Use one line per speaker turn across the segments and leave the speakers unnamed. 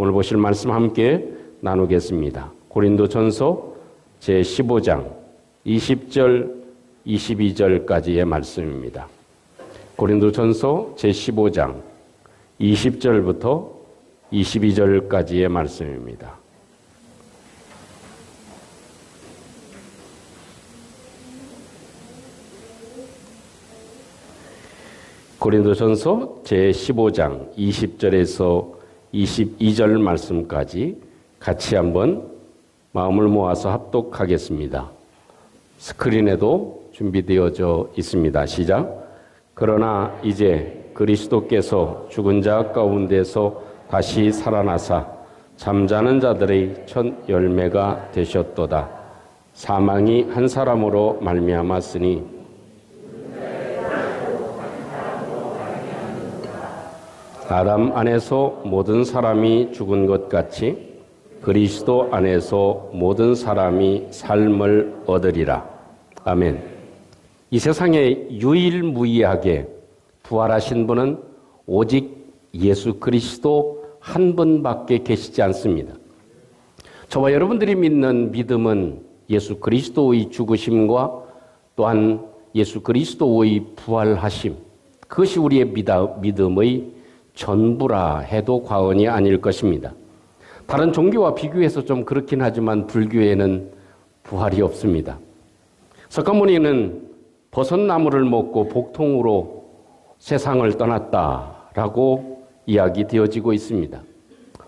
오늘 보실 말씀 함께 나누겠습니다. 고린도전서 제15장 20절 22절까지의 말씀입니다. 고린도전서 제15장 20절부터 22절까지의 말씀입니다. 고린도전서 제15장 20절에서 22절 말씀까지 같이 한번 마음을 모아서 합독하겠습니다. 스크린에도 준비되어져 있습니다. 시작. 그러나 이제 그리스도께서 죽은 자 가운데서 다시 살아나사 잠자는 자들의 첫 열매가 되셨도다. 사망이 한 사람으로 말미암았으니 아담 안에서 모든 사람이 죽은 것 같이 그리스도 안에서 모든 사람이 삶을 얻으리라. 아멘. 이 세상에 유일무이하게 부활하신 분은 오직 예수 그리스도 한 분밖에 계시지 않습니다. 저와 여러분들이 믿는 믿음은 예수 그리스도의 죽으심과 또한 예수 그리스도의 부활하심, 그것이 우리의 믿음의 전부라 해도 과언이 아닐 것입니다. 다른 종교와 비교해서 좀 그렇긴 하지만 불교에는 부활이 없습니다. 석가모니는 버섯나무를 먹고 복통으로 세상을 떠났다라고 이야기되어지고 있습니다.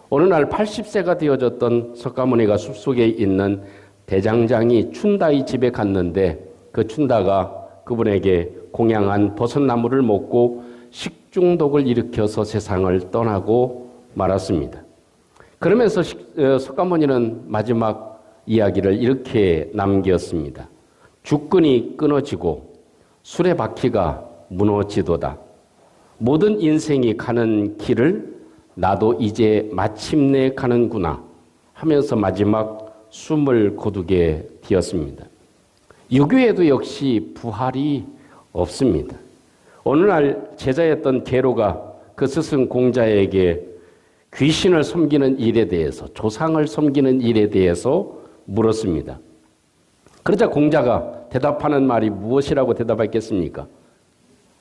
어느 날 80세가 되어졌던 석가모니가 숲속에 있는 대장장이 춘다의 집에 갔는데 그 춘다가 그분에게 공양한 버섯나무를 먹고 식중독을 일으켜서 세상을 떠나고 말았습니다. 그러면서 석가모니는 마지막 이야기를 이렇게 남겼습니다. 주끈이 끊어지고 술의 바퀴가 무너지도다. 모든 인생이 가는 길을 나도 이제 마침내 가는구나 하면서 마지막 숨을 거두게 되었습니다. 유교에도 역시 부활이 없습니다. 어느 날 제자였던 게로가 그 스승 공자에게 귀신을 섬기는 일에 대해서, 조상을 섬기는 일에 대해서 물었습니다. 그러자 공자가 대답하는 말이 무엇이라고 대답했겠습니까?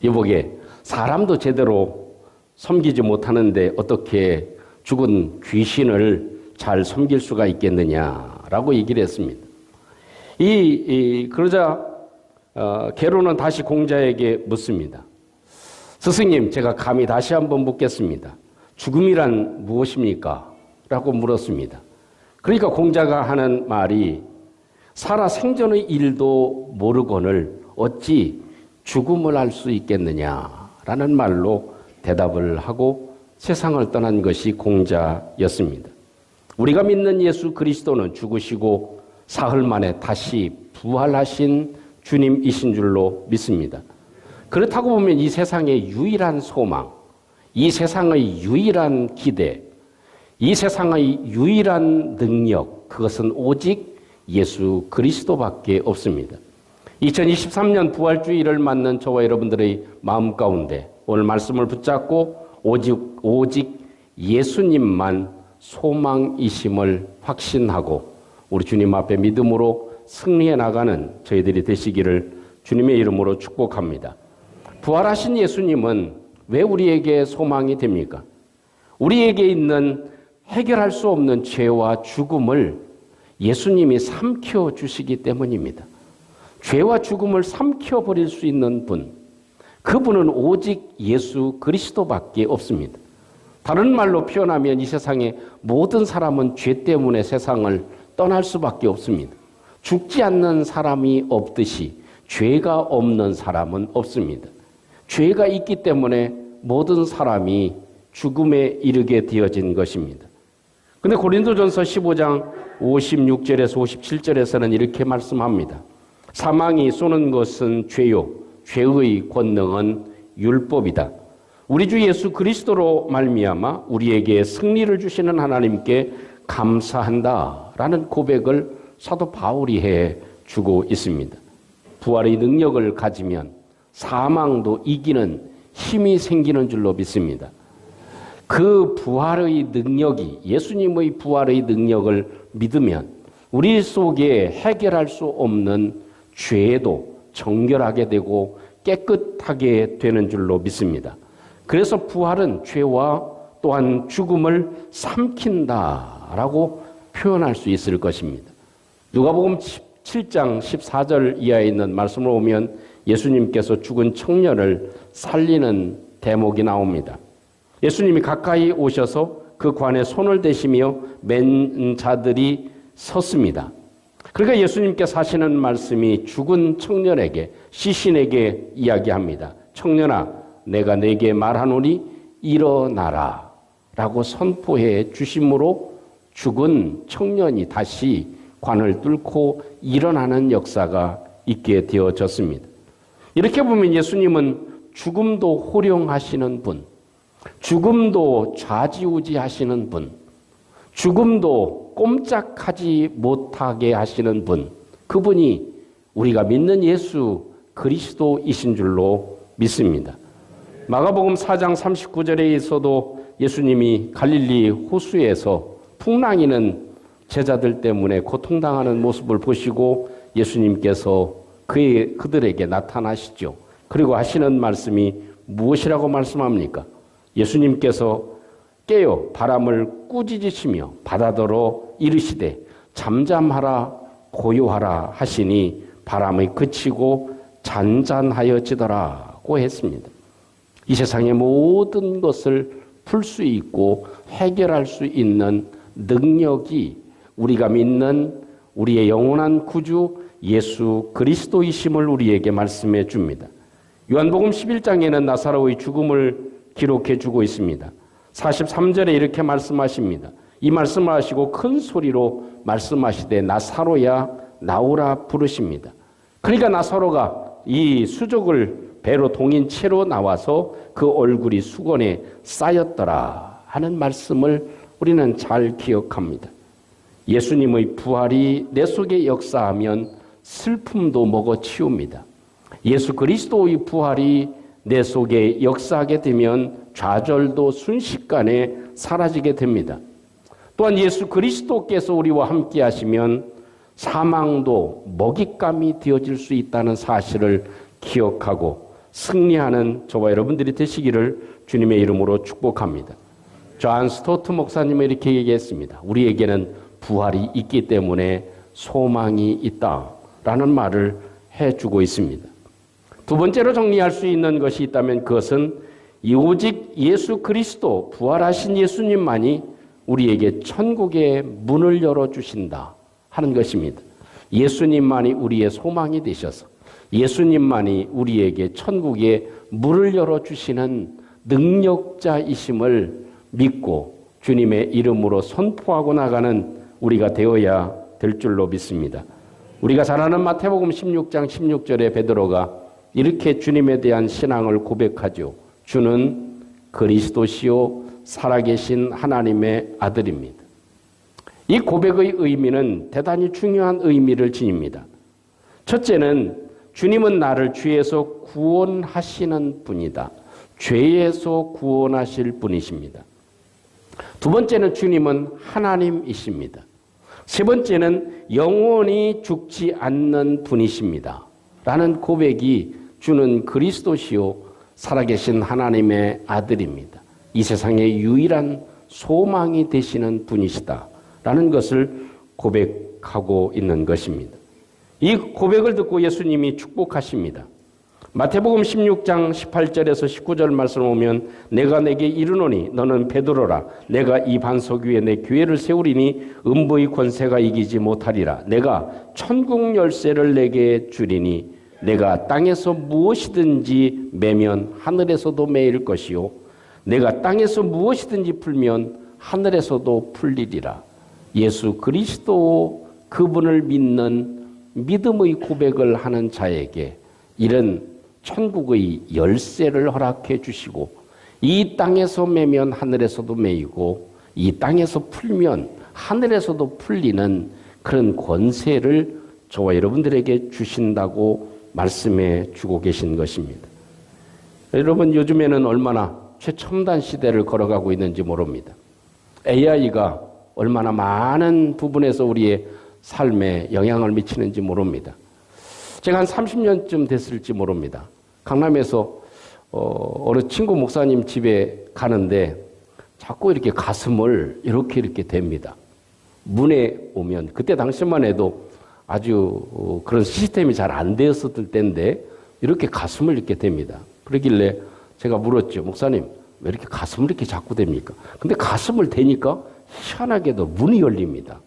이보게, 사람도 제대로 섬기지 못하는데 어떻게 죽은 귀신을 잘 섬길 수가 있겠느냐라고 얘기를 했습니다. 그러자 게로는 다시 공자에게 묻습니다. 스승님, 제가 감히 다시 한번 묻겠습니다. 죽음이란 무엇입니까? 라고 물었습니다. 그러니까 공자가 하는 말이 살아 생전의 일도 모르거늘 어찌 죽음을 알 수 있겠느냐라는 말로 대답을 하고 세상을 떠난 것이 공자였습니다. 우리가 믿는 예수 그리스도는 죽으시고 사흘 만에 다시 부활하신 주님이신 줄로 믿습니다. 그렇다고 보면 이 세상의 유일한 소망, 이 세상의 유일한 기대, 이 세상의 유일한 능력, 그것은 오직 예수 그리스도밖에 없습니다. 2023년 부활주의를 맞는 저와 여러분들의 마음 가운데 오늘 말씀을 붙잡고 오직 예수님만 소망이심을 확신하고 우리 주님 앞에 믿음으로 승리해 나가는 저희들이 되시기를 주님의 이름으로 축복합니다. 부활하신 예수님은 왜 우리에게 소망이 됩니까? 우리에게 있는 해결할 수 없는 죄와 죽음을 예수님이 삼켜 주시기 때문입니다. 죄와 죽음을 삼켜 버릴 수 있는 분, 그분은 오직 예수 그리스도밖에 없습니다. 다른 말로 표현하면 이 세상의 모든 사람은 죄 때문에 세상을 떠날 수밖에 없습니다. 죽지 않는 사람이 없듯이 죄가 없는 사람은 없습니다. 죄가 있기 때문에 모든 사람이 죽음에 이르게 되어진 것입니다. 근데 고린도전서 15장 56절에서 57절에서는 이렇게 말씀합니다. 사망이 쏘는 것은 죄요, 죄의 권능은 율법이다. 우리 주 예수 그리스도로 말미암아 우리에게 승리를 주시는 하나님께 감사한다라는 고백을 사도 바울이 해주고 있습니다. 부활의 능력을 가지면 사망도 이기는 힘이 생기는 줄로 믿습니다. 그 부활의 능력이, 예수님의 부활의 능력을 믿으면 우리 속에 해결할 수 없는 죄도 정결하게 되고 깨끗하게 되는 줄로 믿습니다. 그래서 부활은 죄와 또한 죽음을 삼킨다라고 표현할 수 있을 것입니다. 누가복음 7장 14절 이하에 있는 말씀으로 보면 예수님께서 죽은 청년을 살리는 대목이 나옵니다. 예수님이 가까이 오셔서 그 관에 손을 대시며 맨 자들이 섰습니다. 그러니까 예수님께서 하시는 말씀이 죽은 청년에게, 시신에게 이야기합니다. 청년아, 내가 네게 말하노니 일어나라 라고 선포해 주심으로 죽은 청년이 다시 관을 뚫고 일어나는 역사가 있게 되어졌습니다. 이렇게 보면 예수님은 죽음도 호령하시는 분, 죽음도 좌지우지하시는 분, 죽음도 꼼짝하지 못하게 하시는 분, 그분이 우리가 믿는 예수 그리스도이신 줄로 믿습니다. 마가복음 4장 39절에서도 예수님이 갈릴리 호수에서 풍랑이는 제자들 때문에 고통당하는 모습을 보시고 예수님께서 그들에게 나타나시죠. 그리고 하시는 말씀이 무엇이라고 말씀합니까? 예수님께서 깨어 바람을 꾸짖으시며 바다더러 이르시되 잠잠하라 고요하라 하시니 바람이 그치고 잔잔하여지더라고 했습니다. 이 세상의 모든 것을 풀 수 있고 해결할 수 있는 능력이 우리가 믿는 우리의 영원한 구주 예수 그리스도이심을 우리에게 말씀해 줍니다. 요한복음 11장에는 나사로의 죽음을 기록해 주고 있습니다. 43절에 이렇게 말씀하십니다. 이 말씀을 하시고 큰 소리로 말씀하시되 나사로야 나오라 부르십니다. 그러니까 나사로가 이 수족을 배로 동인 채로 나와서 그 얼굴이 수건에 쌓였더라 하는 말씀을 우리는 잘 기억합니다. 예수님의 부활이 내 속에 역사하면 슬픔도 먹어치웁니다. 예수 그리스도의 부활이 내 속에 역사하게 되면 좌절도 순식간에 사라지게 됩니다. 또한 예수 그리스도께서 우리와 함께 하시면 사망도 먹잇감이 되어질 수 있다는 사실을 기억하고 승리하는 저와 여러분들이 되시기를 주님의 이름으로 축복합니다. 존 스토트 목사님은 이렇게 얘기했습니다. 우리에게는 부활이 있기 때문에 소망이 있다라는 말을 해주고 있습니다. 두 번째로 정리할 수 있는 것이 있다면 그것은 오직 예수 그리스도, 부활하신 예수님만이 우리에게 천국의 문을 열어주신다 하는 것입니다. 예수님만이 우리의 소망이 되셔서 예수님만이 우리에게 천국의 문을 열어주시는 능력자이심을 믿고 주님의 이름으로 선포하고 나가는 우리가 되어야 될 줄로 믿습니다. 우리가 잘 아는 마태복음 16장 16절에 베드로가 이렇게 주님에 대한 신앙을 고백하죠. 주는 그리스도시요 살아계신 하나님의 아들입니다. 이 고백의 의미는 대단히 중요한 의미를 지닙니다. 첫째는 주님은 나를 죄에서 구원하시는 분이다. 죄에서 구원하실 분이십니다. 두 번째는 주님은 하나님이십니다. 세 번째는 영원히 죽지 않는 분이십니다. 라는 고백이 주는 그리스도시요 살아계신 하나님의 아들입니다. 이 세상의 유일한 소망이 되시는 분이시다. 라는 것을 고백하고 있는 것입니다. 이 고백을 듣고 예수님이 축복하십니다. 마태복음 16장 18절에서 19절 말씀 오면 내가 내게 이르노니 너는 베드로라. 내가 이 반석 위에 내 교회를 세우리니 음부의 권세가 이기지 못하리라. 내가 천국 열쇠를 내게 주리니 내가 땅에서 무엇이든지 매면 하늘에서도 매일 것이요 내가 땅에서 무엇이든지 풀면 하늘에서도 풀리리라. 예수 그리스도 그분을 믿는 믿음의 고백을 하는 자에게 이런 천국의 열쇠를 허락해 주시고 이 땅에서 매면 하늘에서도 매이고 이 땅에서 풀면 하늘에서도 풀리는 그런 권세를 저와 여러분들에게 주신다고 말씀해 주고 계신 것입니다. 여러분 요즘에는 얼마나 최첨단 시대를 걸어가고 있는지 모릅니다. AI가 얼마나 많은 부분에서 우리의 삶에 영향을 미치는지 모릅니다. 제가 한 30년쯤 됐을지 모릅니다. 강남에서 어느 친구 목사님 집에 가는데 자꾸 이렇게 가슴을 이렇게 댑니다. 문에 오면 그때 당시만 해도 아주 그런 시스템이 잘 안 되었을 때인데 이렇게 가슴을 이렇게 댑니다. 그러길래 제가 물었죠. 목사님, 왜 이렇게 가슴을 이렇게 자꾸 댑니까? 근데 가슴을 대니까 희한하게도 문이 열립니다.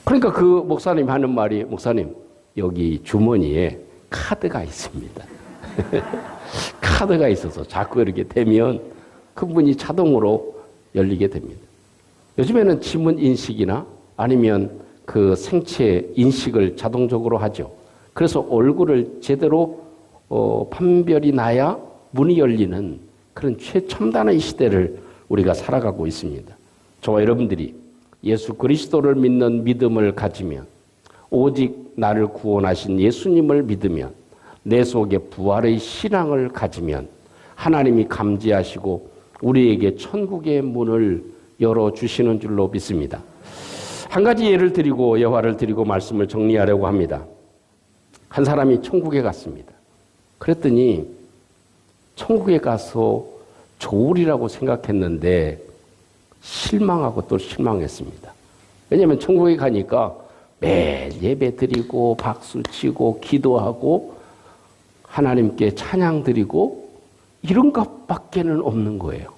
그러니까 그 목사님 하는 말이, 목사님, 여기 주머니에 카드가 있습니다. 카드가 있어서 자꾸 이렇게 대면 그 문이 자동으로 열리게 됩니다. 요즘에는 지문 인식이나 아니면 그 생체 인식을 자동적으로 하죠. 그래서 얼굴을 제대로 판별이 나야 문이 열리는 그런 최첨단의 시대를 우리가 살아가고 있습니다. 저와 여러분들이 예수 그리스도를 믿는 믿음을 가지면, 오직 나를 구원하신 예수님을 믿으면, 내 속에 부활의 신앙을 가지면 하나님이 감지하시고 우리에게 천국의 문을 열어주시는 줄로 믿습니다. 한 가지 예를 드리고 예화를 드리고 말씀을 정리하려고 합니다. 한 사람이 천국에 갔습니다. 그랬더니 천국에 가서 좋으리라고 생각했는데 실망하고 또 실망했습니다. 왜냐하면 천국에 가니까 매일 예배 드리고 박수 치고 기도하고 하나님께 찬양 드리고 이런 것밖에는 없는 거예요.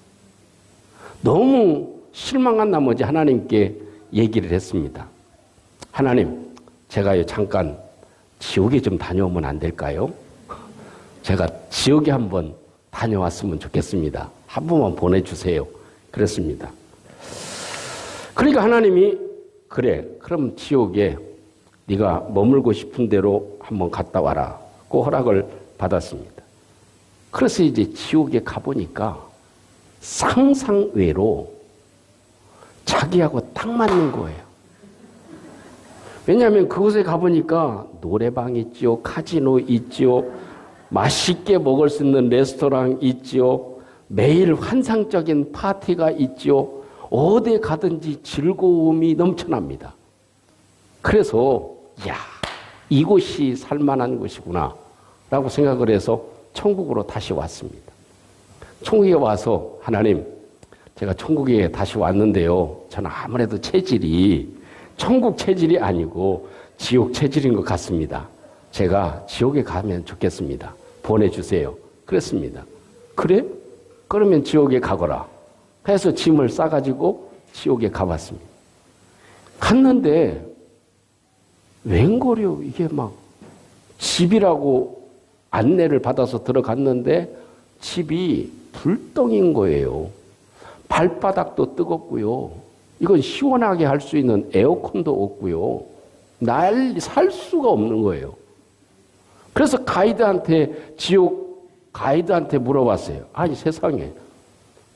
너무 실망한 나머지 하나님께 얘기를 했습니다. 하나님, 제가요 잠깐 지옥에 좀 다녀오면 안 될까요? 제가 지옥에 한번 다녀왔으면 좋겠습니다. 한 번만 보내주세요. 그랬습니다. 그러니까 하나님이 그래, 그럼 지옥에 네가 머물고 싶은 대로 한번 갔다 와라. 그 허락을 받았습니다. 그래서 이제 지옥에 가보니까 상상외로 자기하고 딱 맞는 거예요. 왜냐하면 그곳에 가보니까 노래방 있지요, 카지노 있지요, 맛있게 먹을 수 있는 레스토랑 있지요, 매일 환상적인 파티가 있지요, 어디 가든지 즐거움이 넘쳐납니다. 그래서 야, 이곳이 살만한 곳이구나 라고 생각을 해서 천국으로 다시 왔습니다. 천국에 와서 하나님, 제가 천국에 다시 왔는데요, 저는 아무래도 체질이 천국 체질이 아니고 지옥 체질인 것 같습니다. 제가 지옥에 가면 좋겠습니다. 보내주세요. 그랬습니다. 그래? 그러면 지옥에 가거라 해서 짐을 싸가지고 지옥에 가봤습니다. 갔는데 웬걸요, 이게 막 집이라고 안내를 받아서 들어갔는데 집이 불덩인 거예요. 발바닥도 뜨겁고요. 이건 시원하게 할 수 있는 에어컨도 없고요. 살 수가 없는 거예요. 그래서 지옥 가이드한테 물어봤어요. 아니 세상에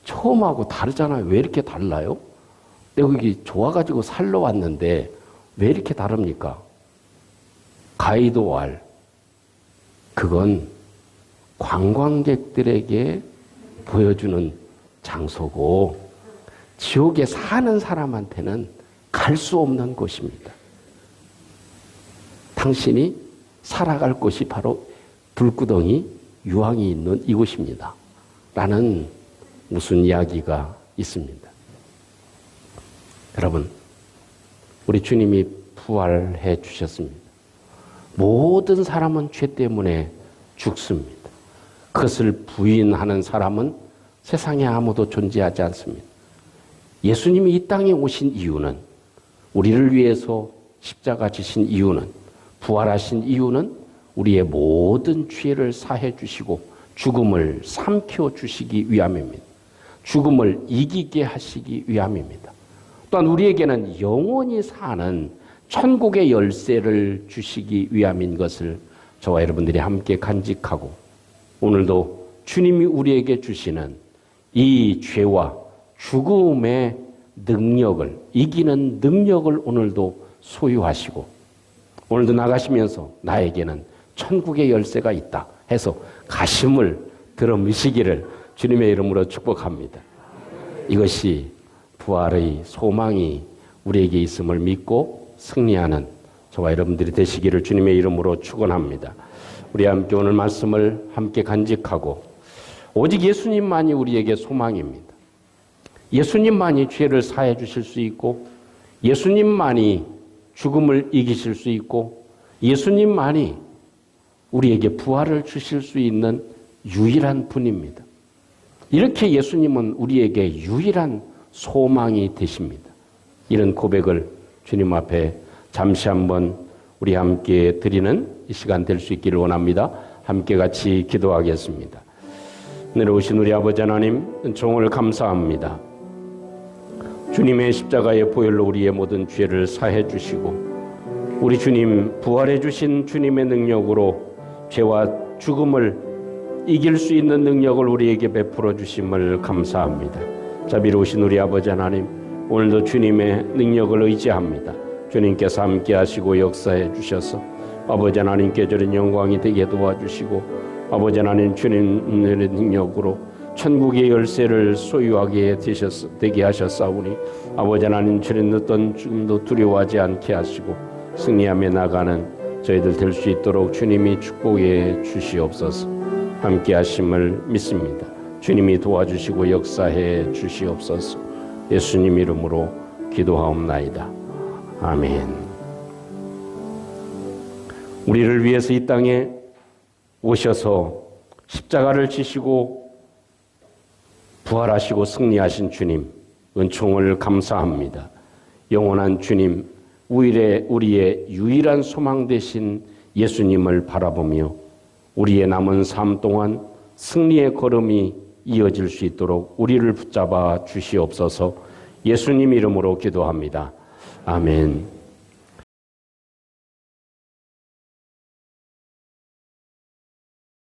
처음하고 다르잖아요. 왜 이렇게 달라요? 내가 여기 좋아가지고 살러 왔는데 왜 이렇게 다릅니까? 가이드 왈, 그건 관광객들에게 보여주는 장소고 지옥에 사는 사람한테는 갈 수 없는 곳입니다. 당신이 살아갈 곳이 바로 불구덩이 유황이 있는 이곳입니다. 라는 무슨 이야기가 있습니다. 여러분, 우리 주님이 부활해 주셨습니다. 모든 사람은 죄 때문에 죽습니다. 그것을 부인하는 사람은 세상에 아무도 존재하지 않습니다. 예수님이 이 땅에 오신 이유는, 우리를 위해서 십자가 지신 이유는, 부활하신 이유는 우리의 모든 죄를 사해 주시고 죽음을 삼켜 주시기 위함입니다. 죽음을 이기게 하시기 위함입니다. 또한 우리에게는 영원히 사는 천국의 열쇠를 주시기 위함인 것을 저와 여러분들이 함께 간직하고, 오늘도 주님이 우리에게 주시는 이 죄와 죽음의 능력을, 이기는 능력을 오늘도 소유하시고, 오늘도 나가시면서 나에게는 천국의 열쇠가 있다 해서 가심을 들어미시기를 주님의 이름으로 축복합니다. 이것이 부활의 소망이 우리에게 있음을 믿고 승리하는 저와 여러분들이 되시기를 주님의 이름으로 축원합니다. 우리 함께 오늘 말씀을 함께 간직하고 오직 예수님만이 우리에게 소망입니다. 예수님만이 죄를 사해 주실 수 있고 예수님만이 죽음을 이기실 수 있고 예수님만이 우리에게 부활을 주실 수 있는 유일한 분입니다. 이렇게 예수님은 우리에게 유일한 소망이 되십니다. 이런 고백을 주님 앞에 잠시 한번 우리 함께 드리는 이 시간 될 수 있기를 원합니다. 함께 같이 기도하겠습니다. 내려오신 우리 아버지 하나님, 은총을 감사합니다. 주님의 십자가의 보혈로 우리의 모든 죄를 사해 주시고 우리 주님 부활해 주신 주님의 능력으로 죄와 죽음을 이길 수 있는 능력을 우리에게 베풀어 주심을 감사합니다. 자비로우신 우리 아버지 하나님, 오늘도 주님의 능력을 의지합니다. 주님께서 함께 하시고 역사해 주셔서 아버지 하나님께 저런 영광이 되게 도와주시고 아버지 하나님 주님의 능력으로 천국의 열쇠를 소유하게 되게 하셨사오니 아버지 하나님 주님 어떤 죽음도 두려워하지 않게 하시고 승리하며 나가는 저희들 될 수 있도록 주님이 축복해 주시옵소서. 함께 하심을 믿습니다. 주님이 도와주시고 역사해 주시옵소서. 예수님 이름으로 기도하옵나이다. 아멘. 우리를 위해서 이 땅에 오셔서 십자가를 지시고 부활하시고 승리하신 주님, 은총을 감사합니다. 영원한 주님, 우리의 유일한 소망 되신 예수님을 바라보며 우리의 남은 삶 동안 승리의 걸음이 이어질 수 있도록 우리를 붙잡아 주시옵소서. 예수님 이름으로 기도합니다. 아멘.